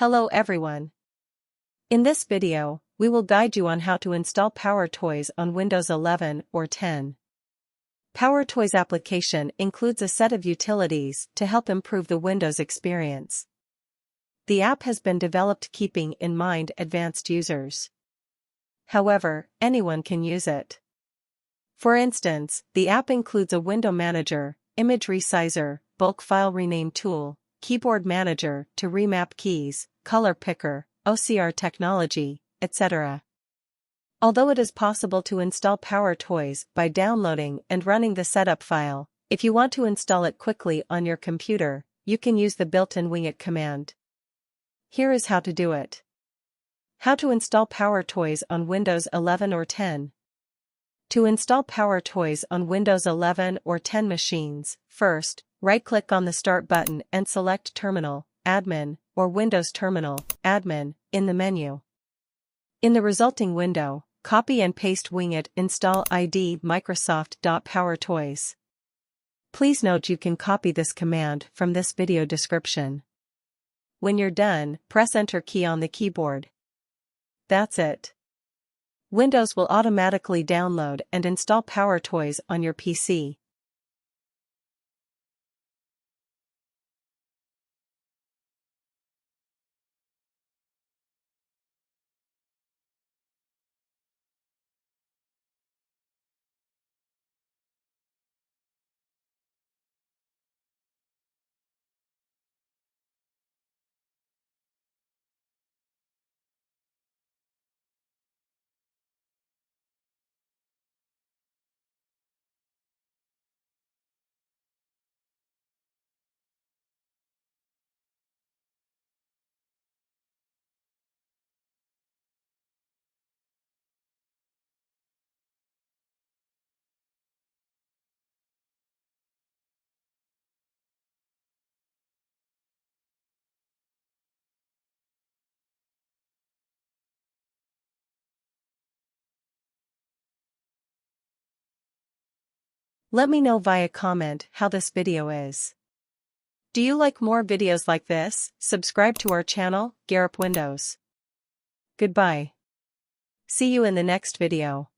Hello everyone. In this video, we will guide you on how to install PowerToys on Windows 11 or 10. PowerToys application includes a set of utilities to help improve the Windows experience. The app has been developed keeping in mind advanced users. However, anyone can use it. For instance, the app includes a window manager, image resizer, bulk file rename tool, keyboard manager to remap keys, color picker, OCR technology, etc. Although it is possible to install PowerToys by downloading and running the setup file, if you want to install it quickly on your computer, you can use the built-in wingit command. Here is how to do it. How to install PowerToys on Windows 11 or 10. To install PowerToys on Windows 11 or 10 machines, first, right-click on the Start button and select Terminal, Admin, or Windows Terminal, Admin, in the menu. In the resulting window, copy and paste wingit install ID Microsoft.PowerToys. Please note you can copy this command from this video description. When you're done, press Enter key on the keyboard. That's it. Windows will automatically download and install PowerToys on your PC. Let me know via comment how this video is. Do you like more videos like this? Subscribe to our channel, Garip Windows. Goodbye. See you in the next video.